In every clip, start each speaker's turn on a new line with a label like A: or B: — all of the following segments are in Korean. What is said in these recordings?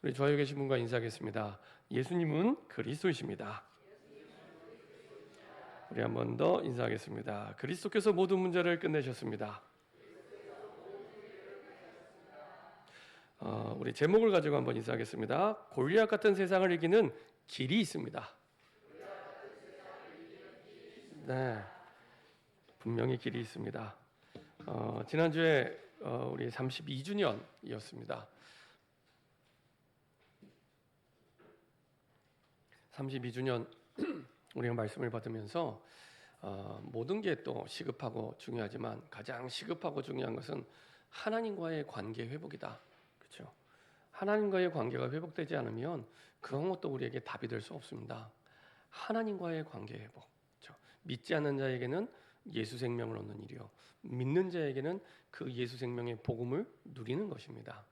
A: 우리 좌우에 계신 분과 인사하겠습니다. 예수님은 그리스도이십니다. 우리 한 번 더 인사하겠습니다. 그리스도께서 모든 문제를 끝내셨습니다. 우리 제목을 가지고 한번 인사하겠습니다. 골리앗 같은 세상을 이기는 길이 있습니다. 네, 분명히 길이 있습니다. 지난주에 우리 32주년이었습니다. 32주년 우리가 말씀을 받으면서 모든 게 또 시급하고 중요하지만 가장 시급하고 중요한 것은 하나님과의 관계 회복이다. 그렇죠? 하나님과의 관계가 회복되지 않으면 그런 것도 우리에게 답이 될 수 없습니다. 하나님과의 관계 회복. 그렇죠? 믿지 않는 자에게는 예수 생명을 얻는 일이요, 믿는 자에게는 그 예수 생명의 복음을 누리는 것입니다.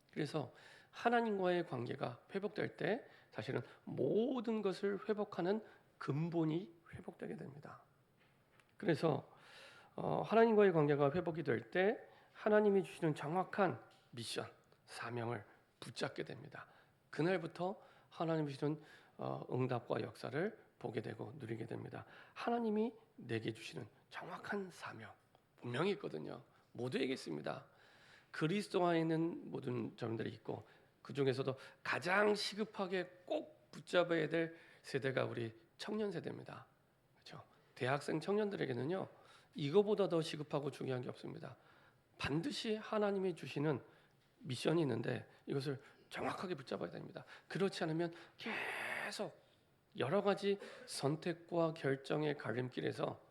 A: 그래서 하나님과의 관계가 회복될 때 사실은 모든 것을 회복하는 근본이 회복되게 됩니다. 그래서 하나님과의 관계가 회복이 될 때 하나님이 주시는 정확한 미션, 사명을 붙잡게 됩니다. 그날부터 하나님이 주시는 응답과 역사를 보게 되고 누리게 됩니다. 하나님이 내게 주시는 정확한 사명 분명히 있거든요. 모두에게 있습니다. 그리스도 안에 있는 모든 점들이 있고, 그 중에서도 가장 시급하게 꼭 붙잡아야 될 세대가 우리 청년 세대입니다. 그렇죠? 대학생 청년들에게는요, 이거보다 더 시급하고 중요한 게 없습니다. 반드시 하나님이 주시는 미션이 있는데 이것을 정확하게 붙잡아야 됩니다. 그렇지 않으면 계속 여러 가지 선택과 결정의 갈림길에서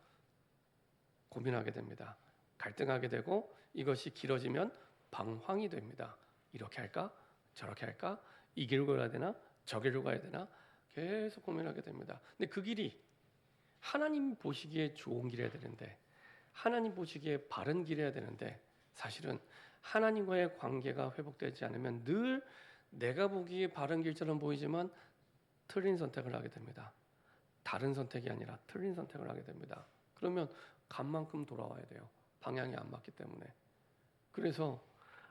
A: 고민하게 됩니다. 갈등하게 되고, 이것이 길어지면 방황이 됩니다. 이렇게 할까? 저렇게 할까? 이 길로 가야 되나? 저 길로 가야 되나? 계속 고민하게 됩니다. 근데 그 길이 하나님 보시기에 좋은 길이어야 되는데, 하나님 보시기에 바른 길이어야 되는데, 사실은 하나님과의 관계가 회복되지 않으면 늘 내가 보기에 바른 길처럼 보이지만 틀린 선택을 하게 됩니다. 다른 선택이 아니라 틀린 선택을 하게 됩니다. 그러면 간만큼 돌아와야 돼요. 방향이 안 맞기 때문에. 그래서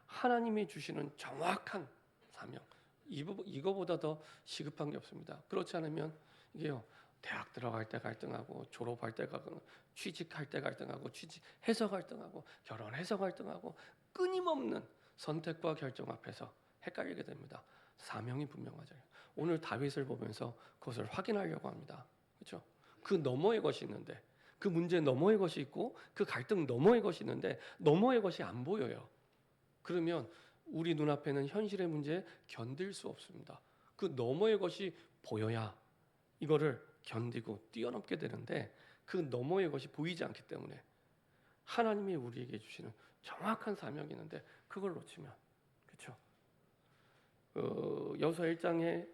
A: 하나님이 주시는 정확한 사명, 이거보다 더 시급한 게 없습니다. 그렇지 않으면 이게요, 대학 들어갈 때 갈등하고, 졸업할 때 갈등하고, 취직할 때 갈등하고, 취직해서 갈등하고, 결혼해서 갈등하고, 끊임없는 선택과 결정 앞에서 헷갈리게 됩니다. 사명이 분명하죠. 오늘 다윗을 보면서 그것을 확인하려고 합니다. 그렇죠? 그 너머의 것이 있는데, 그 문제 너머의 것이 있고, 그 갈등 너머의 것이 있는데 너머의 것이 안 보여요. 그러면 우리 눈앞에는 현실의 문제에 견딜 수 없습니다. 그 너머의 것이 보여야 이거를 견디고 뛰어넘게 되는데, 그 너머의 것이 보이지 않기 때문에 하나님이 우리에게 주시는 정확한 사명이 있는데 그걸 놓치면, 그렇죠? 여호수아 1장에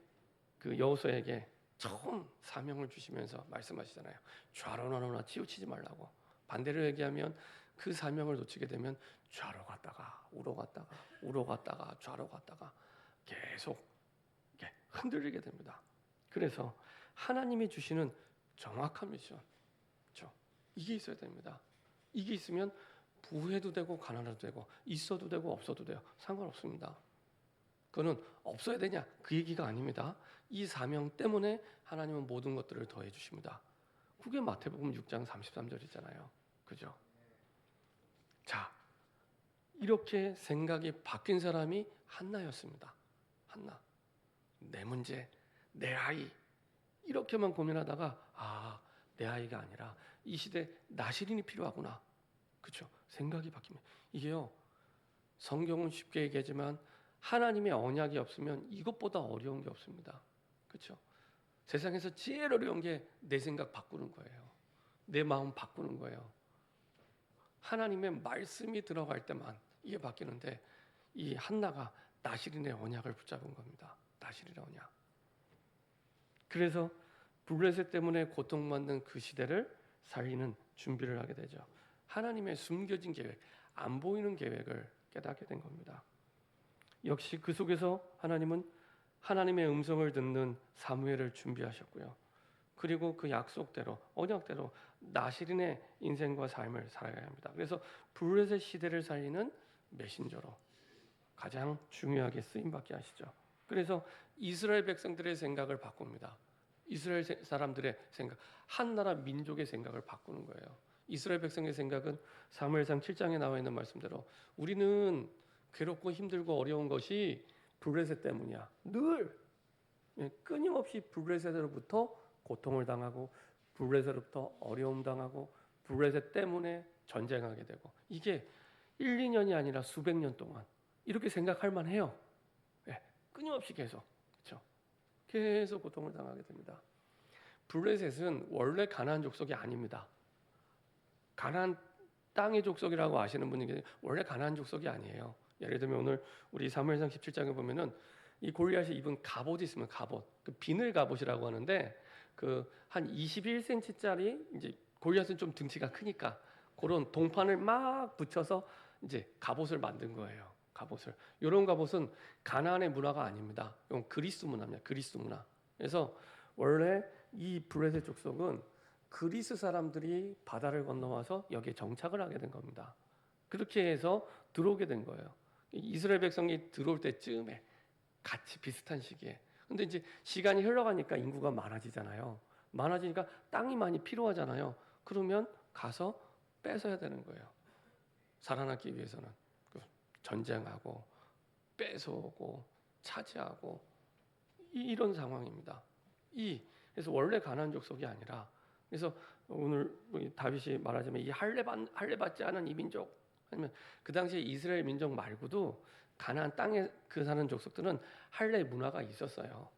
A: 그 여호수아에게 처음 사명을 주시면서 말씀하시잖아요. 좌로나 우로나 치우치지 말라고. 반대로 얘기하면 그 사명을 놓치게 되면 좌로 갔다가 우로 갔다가 우로 갔다가 좌로 갔다가 계속 흔들리게 됩니다. 그래서 하나님이 주시는 정확한 미션, 그렇죠? 이게 있어야 됩니다. 이게 있으면 부해도 되고 가난해도 되고, 있어도 되고 없어도 돼요. 상관없습니다. 그거는 없어야 되냐, 그 얘기가 아닙니다. 이 사명 때문에 하나님은 모든 것들을 더해 주십니다. 그게 마태복음 6장 33절이잖아요. 그죠? 자, 이렇게 생각이 바뀐 사람이 한나였습니다. 한나. 내 문제, 내 아이, 이렇게만 고민하다가 내 아이가 아니라 이 시대 나시린이 필요하구나. 그렇죠? 생각이 바뀌면 이게요, 성경은 쉽게 얘기하지만 하나님의 언약이 없으면 이것보다 어려운 게 없습니다. 그렇죠? 세상에서 제일 어려운 게 내 생각 바꾸는 거예요. 내 마음 바꾸는 거예요. 하나님의 말씀이 들어갈 때만 이게 바뀌는데, 이 한나가 나시린의 언약을 붙잡은 겁니다. 나시린의 언약. 그래서 블레셋 때문에 고통받는 그 시대를 살리는 준비를 하게 되죠. 하나님의 숨겨진 계획, 안 보이는 계획을 깨닫게 된 겁니다. 역시 그 속에서 하나님은 하나님의 음성을 듣는 사무엘을 준비하셨고요. 그리고 그 약속대로, 언약대로 나시린의 인생과 삶을 살아가야 합니다. 그래서 블레셋 시대를 살리는 메신저로 가장 중요하게 쓰임받게 하시죠. 그래서 이스라엘 백성들의 생각을 바꿉니다. 이스라엘 사람들의 생각, 한 나라 민족의 생각을 바꾸는 거예요. 이스라엘 백성의 생각은 사무엘상 7장에 나와 있는 말씀대로 우리는 괴롭고 힘들고 어려운 것이 블레셋 때문이야. 늘 끊임없이 블레셋으로부터 고통을 당하고 블레셋으로부터 어려움 당하고 블레셋 때문에 전쟁하게 되고 이게 1, 2년이 아니라 수백 년 동안 이렇게 생각할 만해요. 네, 끊임없이 계속 그렇죠. 계속 고통을 당하게 됩니다. 블레셋은 원래 가나안 족속이 아닙니다. 가나안 땅의 족속이라고 아시는 분이 계세요. 원래 가나안 족속이 아니에요. 예를 들면 오늘 우리 사무엘상 17장에 보면은 이 골리앗이 입은 갑옷이 있으면 갑옷, 그 비늘 갑옷이라고 하는데 그 한 21cm짜리 이제 골리앗은 좀 등치가 크니까 그런 동판을 막 붙여서 이제 갑옷을 만든 거예요. 갑옷을. 이런 갑옷은 가나안의 문화가 아닙니다. 이건 그리스 문화입니다. 그리스 문화. 그래서 원래 이 블레셋 족속은 그리스 사람들이 바다를 건너와서 여기에 정착을 하게 된 겁니다. 그렇게 해서 들어오게 된 거예요. 이스라엘 백성이 들어올 때쯤에 같이 비슷한 시기에. 근데 이제 시간이 흘러가니까 인구가 많아지잖아요. 많아지니까 땅이 많이 필요하잖아요. 그러면 가서 뺏어야 되는 거예요. 살아남기 위해서는 전쟁하고 뺏어오고 차지하고 이런 상황입니다. 그래서 원래 가나안 족속이 아니라 그래서 오늘 다윗이 말하자면 이 할례 받지 않은 이 민족 아니면 그 당시에 이스라엘 민족 말고도 가나안 땅에 그 사는 족속들은 할례 문화가 있었어요.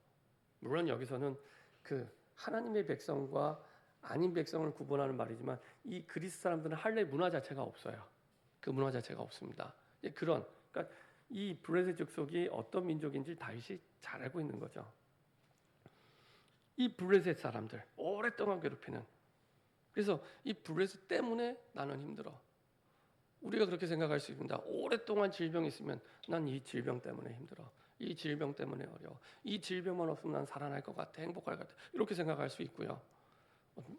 A: 물론 여기서는 그 하나님의 백성과 아닌 백성을 구분하는 말이지만 이 그리스 사람들은 할례 문화 자체가 없어요. 그 문화 자체가 없습니다. 그러니까 이 블레셋 족속이 어떤 민족인지 다윗이 잘 알고 있는 거죠. 이 블레셋 사람들 오랫동안 괴롭히는. 그래서 이 블레셋 때문에 나는 힘들어. 우리가 그렇게 생각할 수 있습니다. 오랫동안 질병이 있으면 난 이 질병 때문에 힘들어. 이 질병 때문에 어려워. 이 질병만 없으면 난 살아날 것 같아. 행복할 것 같아. 이렇게 생각할 수 있고요.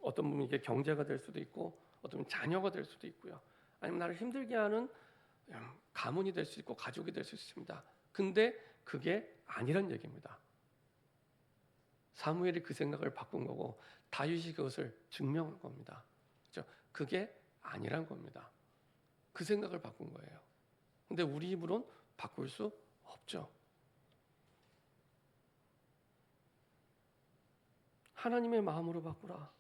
A: 어떤 분은 이게 경제가 될 수도 있고 어떤 분은 자녀가 될 수도 있고요. 아니면 나를 힘들게 하는 가문이 될 수 있고 가족이 될 수 있습니다. 근데 그게 아니란 얘기입니다. 사무엘이 그 생각을 바꾼 거고 다윗이 그것을 증명한 겁니다. 그렇죠? 그게 아니란 겁니다. 그 생각을 바꾼 거예요. 근데 우리 입으로는 바꿀 수 없죠. 하나님의 마음으로 바꾸라.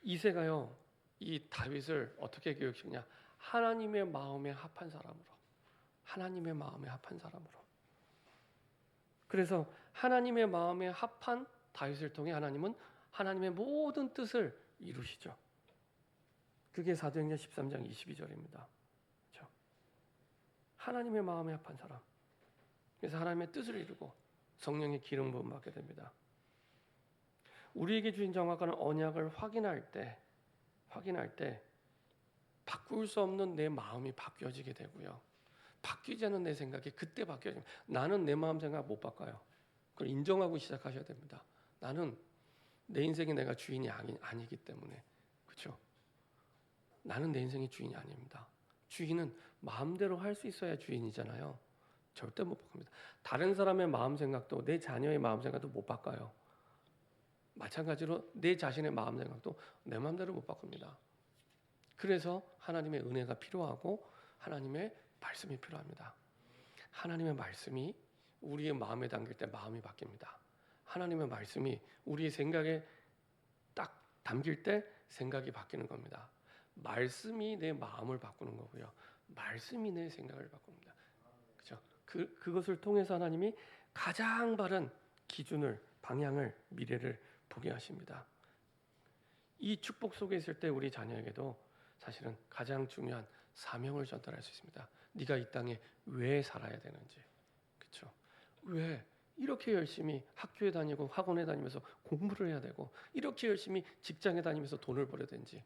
A: 이새가요, 이 다윗을 어떻게 교육시키냐? 하나님의 마음에 합한 사람으로. 하나님의 마음에 합한 사람으로. 그래서 하나님의 마음에 합한 다윗을 통해 하나님은 하나님의 모든 뜻을 이루시죠. 그게 사도행전 13장 22절입니다. 그렇죠? 하나님의 마음에 합한 사람. 그래서 하나님의 뜻을 이루고 성령의 기름 부음 받게 됩니다. 우리에게 주신 정확한 언약을 확인할 때 바꿀 수 없는 내 마음이 바뀌어지게 되고요. 바뀌지 않은 내 생각이 그때 바뀌어집니다. 나는 내 마음 생각 못 바꿔요. 그걸 인정하고 시작하셔야 됩니다. 나는 내 인생에 내가 주인이 아니기 때문에. 그렇죠? 나는 내 인생의 주인이 아닙니다. 주인은 마음대로 할 수 있어야 주인이잖아요. 절대 못 바꿉니다. 다른 사람의 마음 생각도 내 자녀의 마음 생각도 못 바꿔요. 마찬가지로 내 자신의 마음 생각도 내 마음대로 못 바꿉니다. 그래서 하나님의 은혜가 필요하고 하나님의 말씀이 필요합니다. 하나님의 말씀이 우리의 마음에 담길 때 마음이 바뀝니다. 하나님의 말씀이 우리의 생각에 딱 담길 때 생각이 바뀌는 겁니다. 말씀이 내 마음을 바꾸는 거고요. 말씀이 내 생각을 바꿉니다. 그렇죠? 그것을 통해서 하나님이 가장 바른 기준을, 방향을, 미래를 보게 하십니다. 이 축복 속에 있을 때 우리 자녀에게도 사실은 가장 중요한 사명을 전달할 수 있습니다. 네가 이 땅에 왜 살아야 되는지, 그렇죠? 왜 이렇게 열심히 학교에 다니고 학원에 다니면서 공부를 해야 되고 이렇게 열심히 직장에 다니면서 돈을 벌어야 되는지.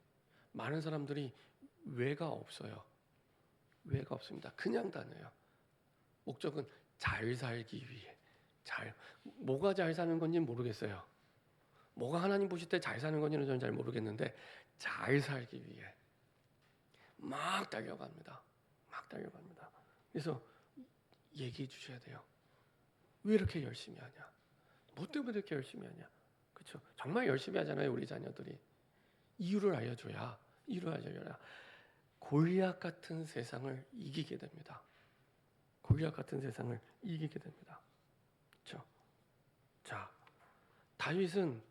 A: 많은 사람들이 왜가 없어요. 왜가 없습니다. 그냥 다녀요. 목적은 잘 살기 위해. 뭐가 잘 사는 건지 모르겠어요. 뭐가 하나님 보실 때 잘 사는 건지는 저는 잘 모르겠는데 잘 살기 위해 막 달려갑니다. 막 달려갑니다. 그래서 얘기해 주셔야 돼요. 왜 이렇게 열심히 하냐? 뭐 때문에 이렇게 열심히 하냐? 그렇죠? 정말 열심히 하잖아요, 우리 자녀들이. 이유를 알려줘야, 이유를 알려줘야 골리앗 같은 세상을 이기게 됩니다. 골리앗 같은 세상을 이기게 됩니다. 그렇죠? 자, 다윗은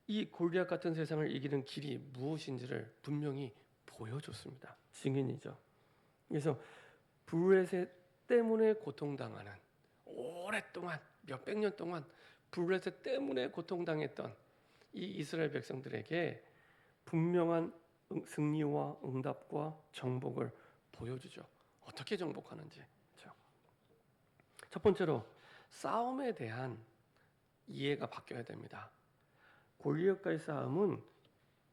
A: 이 골리앗 같은 세상을 이기는 길이 무엇인지를 분명히 보여줬습니다. 증인이죠. 그래서 블레셋 때문에 고통당하는, 오랫동안 몇백 년 동안 블레셋 때문에 고통당했던 이 이스라엘 백성들에게 분명한 승리와 응답과 정복을 보여주죠. 어떻게 정복하는지. 그렇죠? 첫 번째로 싸움에 대한 이해가 바뀌어야 됩니다. 골리앗과의 싸움은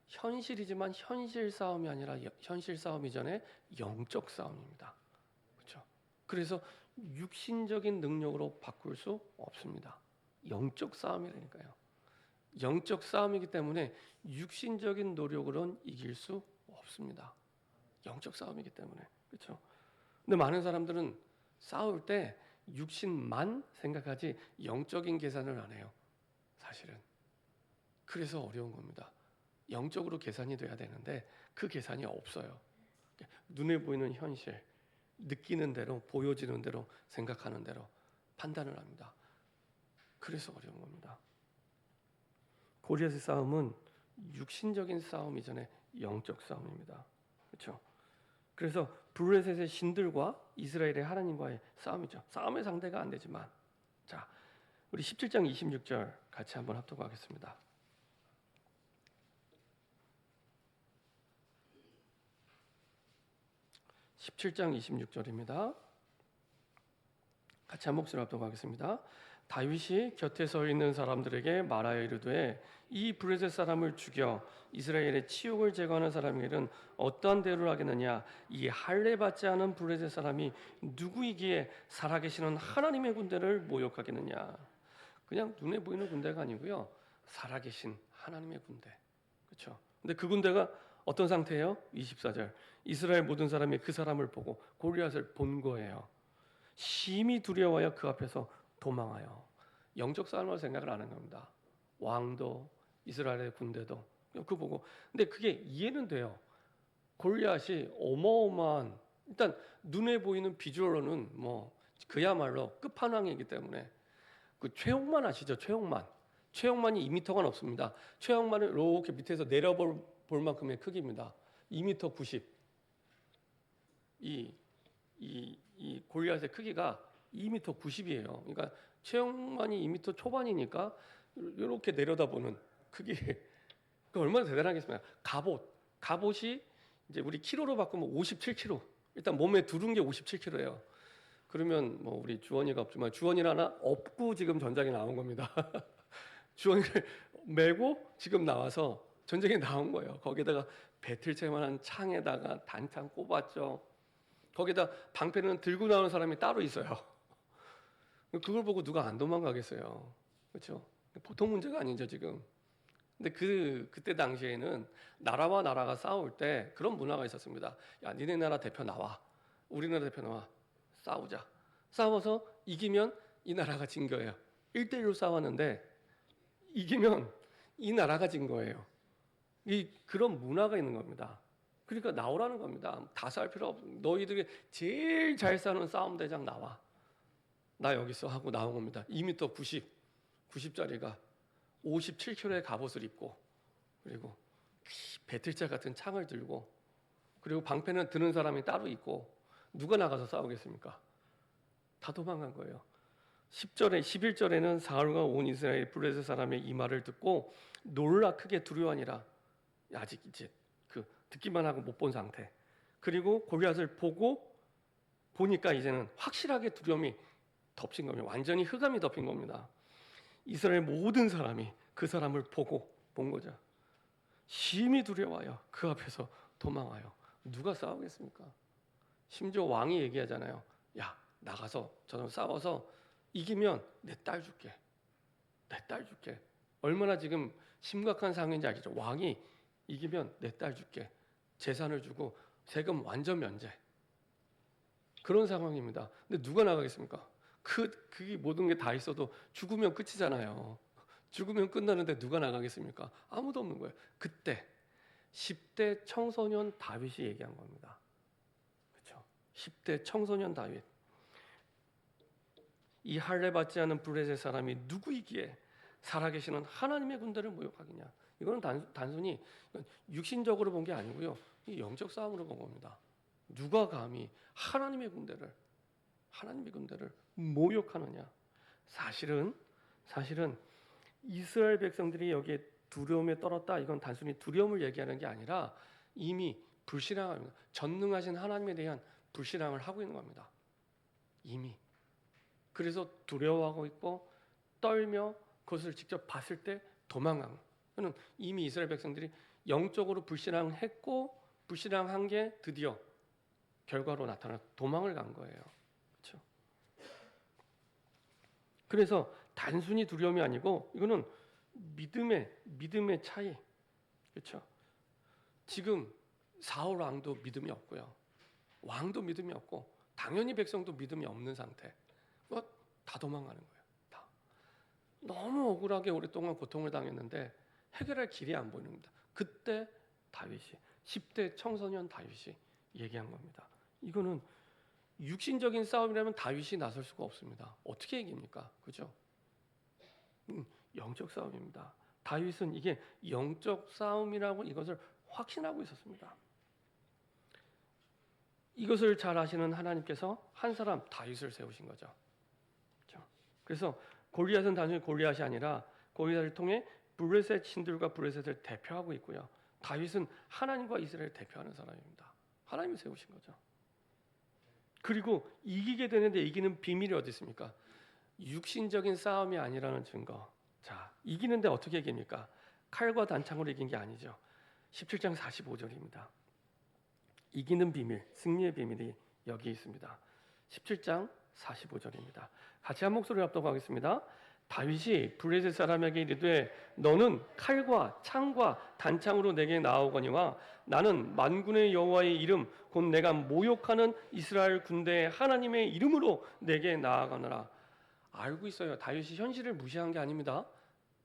A: 현실이지만 현실 싸움이 아니라 현실 싸움 이전에 영적 싸움입니다. 그렇죠? 그래서 육신적인 능력으로 바꿀 수 없습니다. 영적 싸움이라니까요. 영적 싸움이기 때문에 육신적인 노력으로는 이길 수 없습니다. 영적 싸움이기 때문에. 그렇죠? 근데 많은 사람들은 싸울 때 육신만 생각하지 영적인 계산을 안 해요. 사실은. 그래서 어려운 겁니다. 영적으로 계산이 돼야 되는데 그 계산이 없어요. 눈에 보이는 현실, 느끼는 대로, 보여지는 대로, 생각하는 대로 판단을 합니다. 그래서 어려운 겁니다. 골리앗의 싸움은 육신적인 싸움 이전에 영적 싸움입니다. 그렇죠? 그래서 블레셋의 신들과 이스라엘의 하나님과의 싸움이죠. 싸움의 상대가 안 되지만, 자, 우리 17장 26절 같이 한번 합독하겠습니다. 17장 26절입니다. 같이 한 목소리로 합독하겠습니다. 다윗이 곁에 서 있는 사람들에게 말하여 이르되 이 블레셋 사람을 죽여 이스라엘의 치욕을 제거하는 사람에게는 어떠한 대우를 하겠느냐? 이 할례 받지 않은 블레셋 사람이 누구이기에 살아계시는 하나님의 군대를 모욕하겠느냐? 그냥 눈에 보이는 군대가 아니고요, 살아계신 하나님의 군대. 그렇죠? 근데 그 군대가 어떤 상태예요? 24절. 이스라엘 모든 사람이 그 사람을 보고 골리앗을 본 거예요. 심히 두려워하여 그 앞에서 도망하여. 영적 싸움을 생각을 안 한 겁니다. 왕도 이스라엘의 군대도 그 보고. 근데 그게 이해는 돼요. 골리앗이 어마어마한, 일단 눈에 보이는 비주얼로는 뭐 그야말로 끝판왕이기 때문에, 그 최홍만 아시죠? 최홍만이 2m가 넘습니다. 최홍만을 이렇게 밑에서 내려볼 만큼의 크기입니다. 2m 90. 이 골리앗의 크기가 2m 90이에요. 그러니까 최홍만이 2m 초반이니까 이렇게 내려다보는 크기. 그 얼마나 대단하겠습니까? 갑옷이 이제 우리 키로로 바꾸면 57kg. 일단 몸에 두른 게 57kg예요. 그러면 뭐 우리 주원이가 없지만 주원이를 하나 업고 지금 전장에 나온 겁니다. 주원이를 메고 지금 나와서 전쟁에 나온 거예요. 거기다가 배틀체만한 창에다가 단창 꼽았죠. 거기다 방패는 들고 나오는 사람이 따로 있어요. 그걸 보고 누가 안 도망가겠어요. 그렇죠? 보통 문제가 아니죠 지금. 근데 그때 당시에는 나라와 나라가 싸울 때 그런 문화가 있었습니다. 야, 니네 나라 대표 나와. 우리나라 대표 나와. 싸우자. 싸워서 이기면 이 나라가 진 거예요. 1대1로 싸웠는데 이기면 이 나라가 진 거예요. 그런 문화가 있는 겁니다. 그러니까 나오라는 겁니다. 다 싸울 필요 없어. 너희들이 제일 잘 싸우는 싸움 대장 나와. 나 여기 있어 하고 나온 겁니다. 2m 90짜리가 57kg의 갑옷을 입고, 그리고 배틀차 같은 창을 들고, 그리고 방패는 드는 사람이 따로 있고, 누가 나가서 싸우겠습니까? 다 도망간 거예요. 10절에 11절에는 사울과 온 이스라엘 블레셋 사람의 이 말을 듣고 놀라 크게 두려워하니라. 아직 이제 듣기만 하고 못 본 상태. 그리고 골리앗을 보니까 이제는 확실하게 두려움이 덮친 겁니다. 완전히 흑암이 덮인 겁니다. 이스라엘 모든 사람이 그 사람을 보고 본 거죠. 심히 두려워하여 그 앞에서 도망하여. 누가 싸우겠습니까? 심지어 왕이 얘기하잖아요. 야, 나가서 저랑 싸워서 이기면 내 딸 줄게. 내 딸 줄게. 얼마나 지금 심각한 상황인지 알겠죠? 왕이 이기면 내 딸 줄게. 재산을 주고 세금 완전 면제. 그런 상황입니다. 근데 누가 나가겠습니까? 그게 모든 게 다 있어도 죽으면 끝이잖아요. 죽으면 끝나는데 누가 나가겠습니까? 아무도 없는 거예요. 그때 10대 청소년 다윗이 얘기한 겁니다. 그렇죠? 10대 청소년 다윗. 이 할례 받지 않은 블레셋 사람이 누구이기에 살아계시는 하나님의 군대를 모욕하겠냐? 이거는 단순히 육신적으로 본 게 아니고요. 이 영적 싸움으로 본 겁니다. 누가 감히 하나님의 군대를 모욕하느냐? 사실은 이스라엘 백성들이 여기에 두려움에 떨었다. 이건 단순히 두려움을 얘기하는 게 아니라 이미 불신앙합니다. 전능하신 하나님에 대한 불신앙을 하고 있는 겁니다. 이미. 그래서 두려워하고 있고 떨며 그것을 직접 봤을 때 도망간 거는 이미 이스라엘 백성들이 영적으로 불신앙했고 불신앙한 게 드디어 결과로 나타나 도망을 간 거예요. 그렇죠? 그래서 단순히 두려움이 아니고 이거는 믿음의 차이. 그렇죠? 지금 사울 왕도 믿음이 없고요. 왕도 믿음이 없고 당연히 백성도 믿음이 없는 상태. 다 도망가는 거예요. 다. 너무 억울하게 오랫동안 고통을 당했는데 해결할 길이 안 보입니다. 그때 다윗이 10대 청소년 다윗이 얘기한 겁니다. 이거는 육신적인 싸움이라면 다윗이 나설 수가 없습니다. 어떻게 이깁니까? 그죠? 영적 싸움입니다. 다윗은 이게 영적 싸움이라고 이것을 확신하고 있었습니다. 이것을 잘 아시는 하나님께서 한 사람 다윗을 세우신 거죠. 그래서 골리앗은 단순히 골리앗이 아니라 골리앗을 통해 블레셋 신들과 블레셋을 대표하고 있고요. 다윗은 하나님과 이스라엘을 대표하는 사람입니다. 하나님이 세우신 거죠. 그리고 이기게 되는데 이기는 비밀이 어디 있습니까? 육신적인 싸움이 아니라는 증거. 자, 이기는데 어떻게 이깁니까? 칼과 단창으로 이긴 게 아니죠. 17장 45절입니다. 이기는 비밀, 승리의 비밀이 여기 있습니다. 17장 45절입니다. 같이 한 목소리로 합독하겠습니다. 다윗이 블레셋 사람에게 이르되 너는 칼과 창과 단창으로 내게 나아오거니와 나는 만군의 여호와의 이름 곧 내가 모욕하는 이스라엘 군대의 하나님의 이름으로 내게 나아가노라. 알고 있어요. 다윗이 현실을 무시한 게 아닙니다.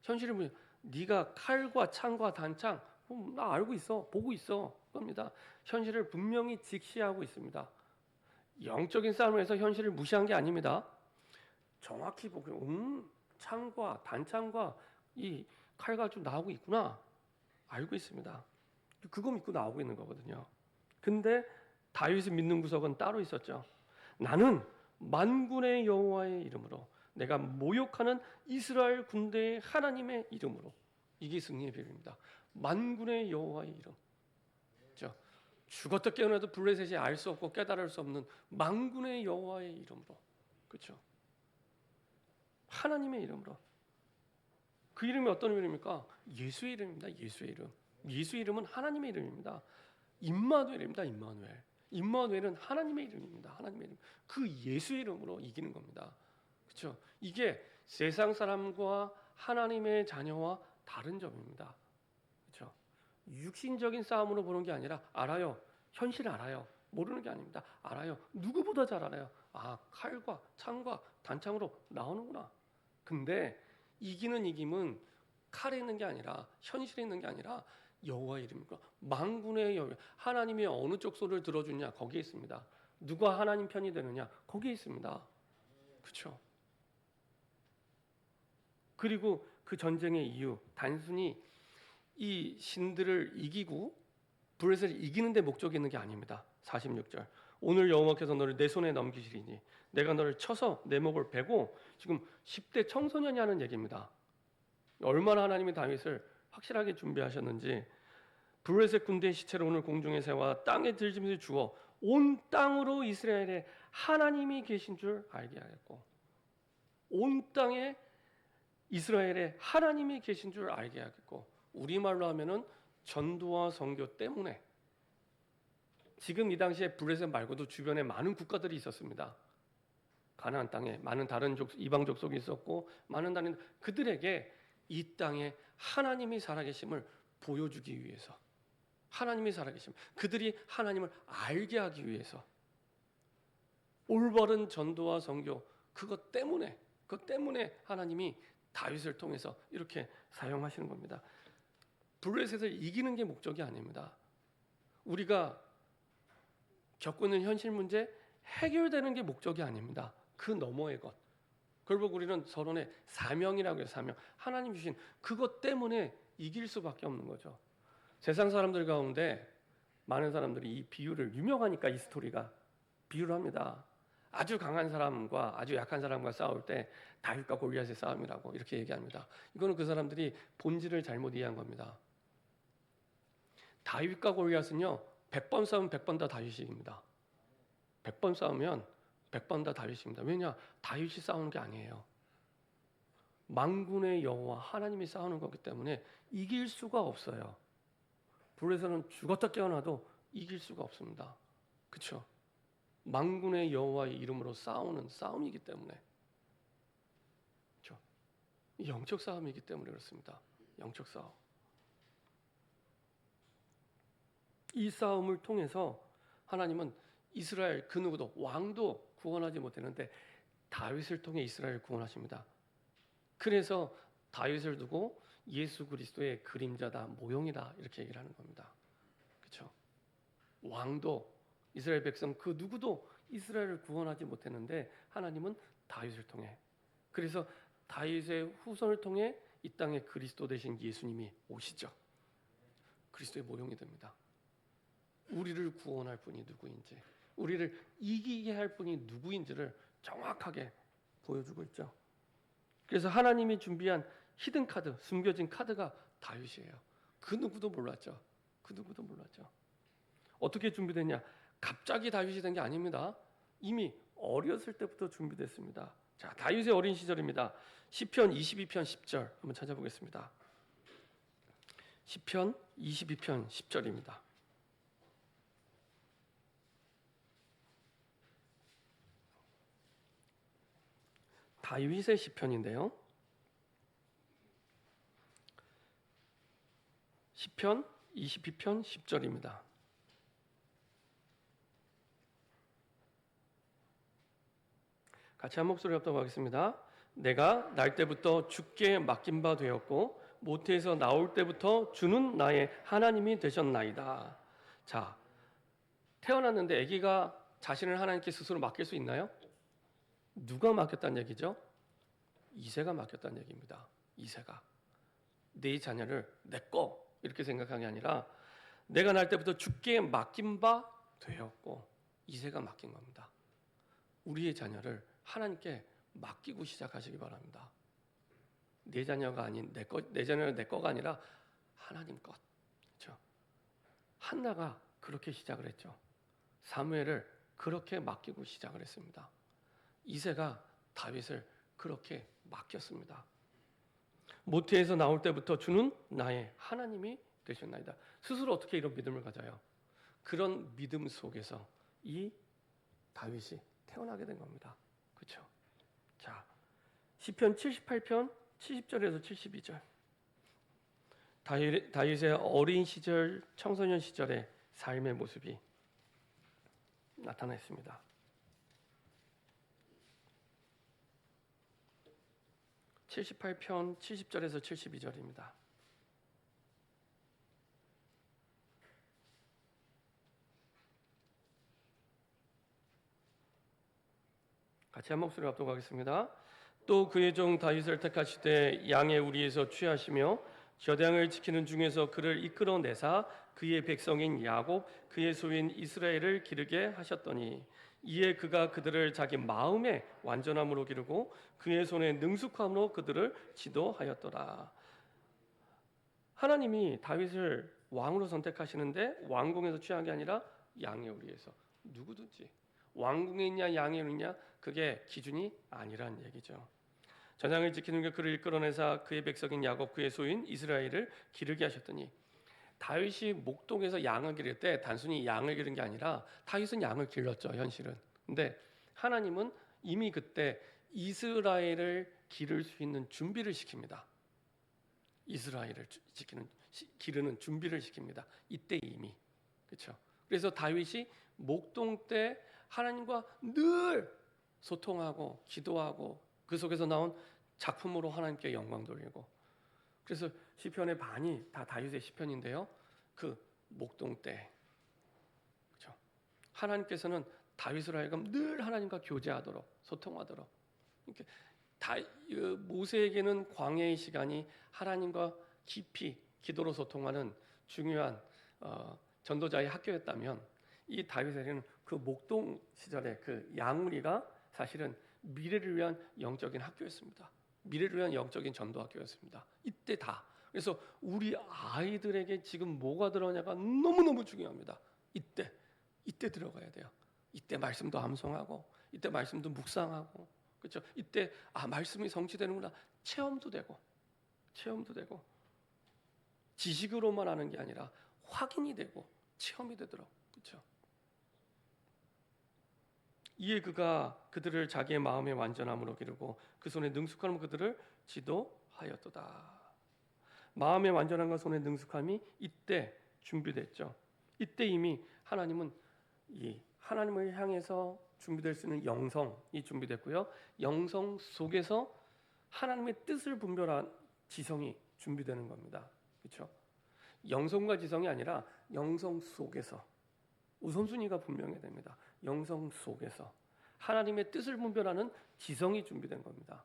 A: 현실을 무시. 네가 칼과 창과 단창 나 알고 있어. 보고 있어. 겁니다. 현실을 분명히 직시하고 있습니다. 영적인 싸움에서 현실을 무시한 게 아닙니다. 정확히 보고 창과 단창과 이 칼과 좀 나오고 있구나. 알고 있습니다. 그거 믿고 나오고 있는 거거든요. 근데 다윗을 믿는 구석은 따로 있었죠. 나는 만군의 여호와의 이름으로 내가 모욕하는 이스라엘 군대의 하나님의 이름으로. 이게 승리의 비밀입니다. 만군의 여호와의 이름. 그렇죠? 죽었다 깨어나도 블레셋이 알 수 없고 깨달을 수 없는 만군의 여호와의 이름으로. 그렇죠? 하나님의 이름으로. 그 이름이 어떤 이름입니까? 예수의 이름입니다. 예수의 이름. 예수의 이름은 하나님의 이름입니다. 임마누엘입니다. 임마누엘. 임마누엘은 하나님의 이름입니다. 하나님의 이름. 그 예수의 이름으로 이기는 겁니다. 그렇죠? 이게 세상 사람과 하나님의 자녀와 다른 점입니다. 그렇죠? 육신적인 싸움으로 보는 게 아니라 알아요. 현실 알아요. 모르는 게 아닙니다. 알아요. 누구보다 잘 알아요. 아, 칼과 창과 단창으로 나오는구나. 근데 이기는 이김은 칼에 있는 게 아니라 현실에 있는 게 아니라 여호와의 이름입니다. 만군의 여호와, 하나님이 어느 쪽 소리를 들어주냐 거기에 있습니다. 누가 하나님 편이 되느냐 거기에 있습니다. 그렇죠? 그리고 그 전쟁의 이유 단순히 이 신들을 이기고 블레셋을 이기는 데 목적이 있는 게 아닙니다. 46절. 오늘 여호와께서 너를 내 손에 넘기시리니 내가 너를 쳐서 내 목을 베고. 지금 10대 청소년이 하는 얘기입니다. 얼마나 하나님이 다윗을 확실하게 준비하셨는지. 블레셋 군대의 시체를 오늘 공중에 세워 땅에 들짐승을 주어 온 땅으로 이스라엘에 하나님이 계신 줄 알게 하겠고. 온 땅에 이스라엘에 하나님이 계신 줄 알게 하겠고. 우리말로 하면은 전도와 선교 때문에. 지금 이 당시에 블레셋 말고도 주변에 많은 국가들이 있었습니다. 가나안 땅에 많은 다른 이방 족속이 있었고 많은 다른 그들에게 이 땅에 하나님이 살아계심을 보여주기 위해서, 하나님이 살아계심, 그들이 하나님을 알게 하기 위해서 올바른 전도와 선교, 그것 때문에 하나님이 다윗을 통해서 이렇게 사용하시는 겁니다. 블레셋을 이기는 게 목적이 아닙니다. 우리가 겪고 있는 현실 문제 해결되는 게 목적이 아닙니다. 그 너머의 것. 결국 우리는 서론의 사명이라고 해요. 사명. 하나님 주신 그것 때문에 이길 수밖에 없는 거죠. 세상 사람들 가운데 많은 사람들이 이 비유를 유명하니까 이 스토리가 비유를 합니다. 아주 강한 사람과 아주 약한 사람과 싸울 때 다윗과 골리앗의 싸움이라고 이렇게 얘기합니다. 이거는 그 사람들이 본질을 잘못 이해한 겁니다. 다윗과 골리앗은요 100번 싸우면 100번 다 다윗이 이깁니다. 100번 싸우면 100번 다 다윗입니다. 왜냐? 다윗이 싸우는 게 아니에요. 만군의 여호와 하나님이 싸우는 거기 때문에 이길 수가 없어요. 불에서는 죽었다 깨어나도 이길 수가 없습니다. 그렇죠? 만군의 여호와의 이름으로 싸우는 싸움이기 때문에, 그렇죠? 영적 싸움이기 때문에 그렇습니다. 영적 싸움. 이 싸움을 통해서 하나님은 이스라엘 그 누구도 왕도 구원하지 못했는데 다윗을 통해 이스라엘을 구원하십니다. 그래서 다윗을 두고 예수 그리스도의 그림자다, 모형이다 이렇게 얘기를 하는 겁니다. 그렇죠? 왕도 이스라엘 백성 그 누구도 이스라엘을 구원하지 못했는데 하나님은 다윗을 통해, 그래서 다윗의 후손을 통해 이 땅에 그리스도 되신 예수님이 오시죠. 그리스도의 모형이 됩니다. 우리를 구원할 분이 누구인지, 우리를 이기게 할 분이 누구인지를 정확하게 보여주고 있죠. 그래서 하나님이 준비한 히든 카드, 숨겨진 카드가 다윗이에요. 그 누구도 몰랐죠. 그 누구도 몰랐죠. 어떻게 준비됐냐? 갑자기 다윗이 된 게 아닙니다. 이미 어렸을 때부터 준비됐습니다. 자, 다윗의 어린 시절입니다. 시편 22편 10절 한번 찾아보겠습니다. 시편 22편 10절입니다. 다윗의 시편인데요. 시편 22편 10절입니다. 같이 한 목소리 합독하겠습니다. 내가 날 때부터 주께 맡긴 바 되었고 모태에서 나올 때부터 주는 나의 하나님이 되셨나이다. 자, 태어났는데 아기가 자신을 하나님께 스스로 맡길 수 있나요? 누가 맡겼다는 얘기죠? 이새가 맡겼다는 얘기입니다. 이새가 내 자녀를 내 거 이렇게 생각한 게 아니라 내가 날 때부터 주께 맡긴 바 되었고 이새가 맡긴 겁니다. 우리의 자녀를 하나님께 맡기고 시작하시기 바랍니다. 내 자녀가 아닌 내 거, 내 자녀는 내 거가 아니라 하나님 것. 그렇죠? 한나가 그렇게 시작을 했죠. 사무엘을 그렇게 맡기고 시작을 했습니다. 이새가 다윗을 그렇게 맡겼습니다. 모태에서 나올 때부터 주는 나의 하나님이 되셨나이다. 스스로 어떻게 이런 믿음을 가져요? 그런 믿음 속에서 이 다윗이 태어나게 된 겁니다. 그렇죠? 자, 시편 78편 70절에서 72절. 다윗의 어린 시절, 청소년 시절의 삶의 모습이 나타나 있습니다. 78편 70절에서 72절입니다. 같이 한 목소리 합독하겠습니다. 또 그의 종 다윗을 택하시되 양의 우리에서 취하시며 저장을 지키는 중에서 그를 이끌어내사 그의 백성인 야곱 그의 소인 이스라엘을 기르게 하셨더니 이에 그가 그들을 자기 마음의 완전함으로 기르고 그의 손의 능숙함으로 그들을 지도하였더라. 하나님이 다윗을 왕으로 선택하시는데 왕궁에서 취한 게 아니라 양의 우리에서, 누구든지 왕궁에 있냐 양에 있냐 그게 기준이 아니란 얘기죠. 전향을 지키는 게 그를 이끌어내사 그의 백성인 야곱 그의 소인 이스라엘을 기르게 하셨더니, 다윗이 목동에서 양을 기를 때 단순히 양을 기른 게 아니라 다윗은 양을 길렀죠, 현실은. 근데 하나님은 이미 그때 이스라엘을 기를 수 있는 준비를 시킵니다. 이스라엘을 기르는 준비를 시킵니다. 이때 이미. 그렇죠? 그래서 다윗이 목동 때 하나님과 늘 소통하고 기도하고 그 속에서 나온 작품으로 하나님께 영광 돌리고. 그래서 시편의 반이 다 다윗의 시편인데요. 그 목동 때, 그렇죠? 하나님께서는 다윗으로 하여금 늘 하나님과 교제하도록, 소통하도록. 이렇게 모세에게는 광야의 시간이 하나님과 깊이 기도로 소통하는 중요한 전도자의 학교였다면, 이 다윗에게는 그 목동 시절의 그 양우리가 사실은 미래를 위한 영적인 학교였습니다. 미래를 위한 영적인 전도 학교였습니다. 이때 다. 그래서 우리 아이들에게 지금 뭐가 들어가냐가 너무너무 중요합니다. 이때 들어가야 돼요. 이때 말씀도 암송하고, 이때 말씀도 묵상하고, 그렇죠? 이때 말씀이 성취되는구나. 체험도 되고, 지식으로만 하는 게 아니라 확인이 되고 체험이 되도록, 그렇죠? 이에 그가 그들을 자기의 마음의 완전함으로 기르고 그 손에 능숙함으로 그들을 지도하였도다. 마음의 완전함과 손의 능숙함이 이때 준비됐죠. 이때 이미 하나님은 이 하나님을 향해서 준비될 수 있는 영성이 준비됐고요. 영성 속에서 하나님의 뜻을 분별한 지성이 준비되는 겁니다. 그렇죠? 영성과 지성이 아니라 영성 속에서, 우선순위가 분명해야 됩니다. 영성 속에서 하나님의 뜻을 분별하는 지성이 준비된 겁니다.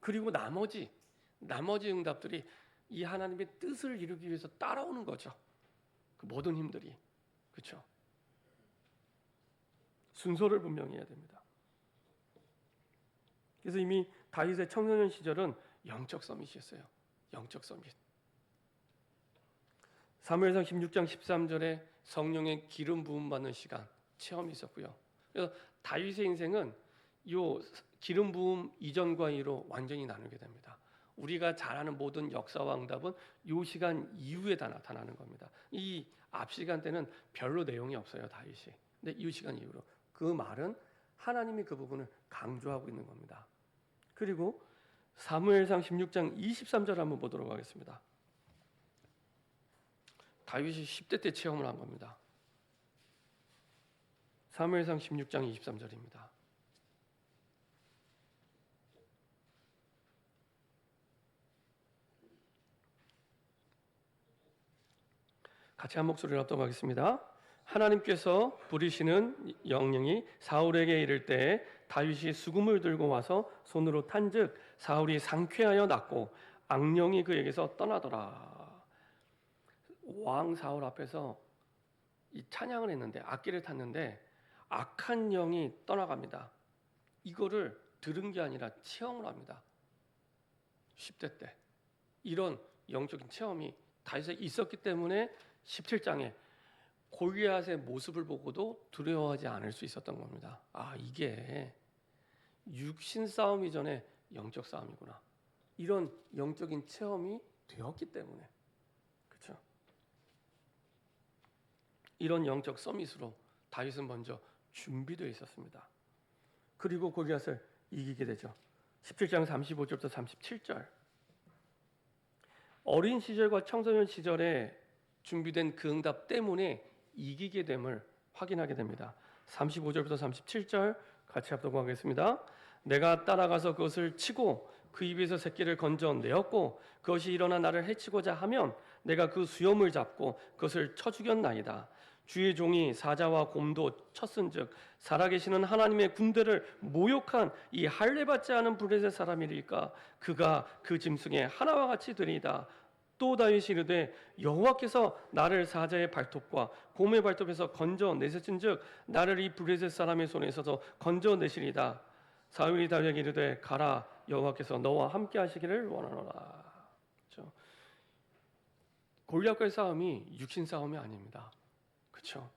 A: 그리고 나머지 응답들이 이 하나님의 뜻을 이루기 위해서 따라오는 거죠. 그 모든 힘들이, 그렇죠? 순서를 분명히 해야 됩니다. 그래서 이미 다윗의 청소년 시절은 영적 서밋이었어요. 영적 서밋. 사무엘상 16장 13절에 성령의 기름 부음 받는 시간, 체험이 있었고요. 그래서 다윗의 인생은 이 기름 부음 이전과 이후로 완전히 나누게 됩니다. 우리가 잘 아는 모든 역사와 응답은 이 시간 이후에 다 나타나는 겁니다. 이 앞 시간 때는 별로 내용이 없어요, 다윗이. 근데 이 시간 이후로 그 말은 하나님이 그 부분을 강조하고 있는 겁니다. 그리고 사무엘상 16장 23절 한번 보도록 하겠습니다. 다윗이 10대 때 체험을 한 겁니다. 사무엘상 16장 23절입니다. 같이 한 목소리로 합독하겠습니다. 하나님께서 부리시는 영령이 사울에게 이를 때 다윗이 수금을 들고 와서 손으로 탄즉 사울이 상쾌하여 났고 악령이 그에게서 떠나더라. 왕 사울 앞에서 이 찬양을 했는데, 악기를 탔는데 악한 영이 떠나갑니다. 이거를 들은 게 아니라 체험을 합니다. 10대 때 이런 영적인 체험이 다윗에 있었기 때문에 17장에 골리앗의 모습을 보고도 두려워하지 않을 수 있었던 겁니다. 이게 육신 싸움 이전에 영적 싸움이구나. 이런 영적인 체험이 되었기 때문에, 그렇죠? 이런 영적 서밋으로 다윗은 먼저 준비되어 있었습니다. 그리고 골리앗을 이기게 되죠. 17장 35절부터 37절. 어린 시절과 청소년 시절에 준비된 그 응답 때문에 이기게 됨을 확인하게 됩니다. 35절부터 37절 같이 합독하겠습니다. 내가 따라가서 그것을 치고 그 입에서 새끼를 건져내었고 그것이 일어나 나를 해치고자 하면 내가 그 수염을 잡고 그것을 쳐 죽였나이다. 주의 종이 사자와 곰도 쳤은즉 살아계시는 하나님의 군대를 모욕한 이 할례받지 않은 블레셋 사람이리까 그가 그 짐승의 하나와 같이 되리이다. 또 다윗이 이르되 여호와께서 나를 사자의 발톱과 곰의 발톱에서 건져내셨은즉 나를 이 블레셋 사람의 손에서도 건져내시리이다. 사울이 다윗에게 이르되 가라 여호와께서 너와 함께 하시기를 원하노라. 그렇죠? 골리앗과의 싸움이 육신 싸움이 아닙니다. 그렇죠?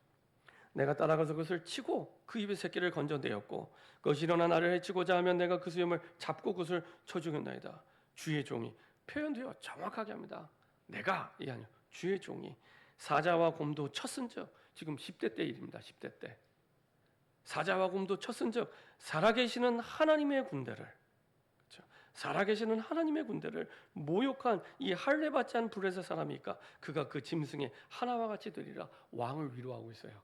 A: 내가 따라가서 그것을 치고 그 입에 새끼를 건져내었고 그것이 일어나 나를 해치고자 하면 내가 그 수염을 잡고 그것을 쳐 죽였나이다. 주의 종이 표현되어 정확하게 합니다. 내가 이 아니요 주의 종이 사자와 곰도 쳤은즉 지금 10대 때 일입니다. 10대 때 사자와 곰도 쳤은즉 살아계시는 하나님의 군대를, 그렇죠? 살아계시는 하나님의 군대를 모욕한 이 할례받지 않은 블레셋 사람이니까 그가 그 짐승의 하나와 같이 되리라. 왕을 위로하고 있어요.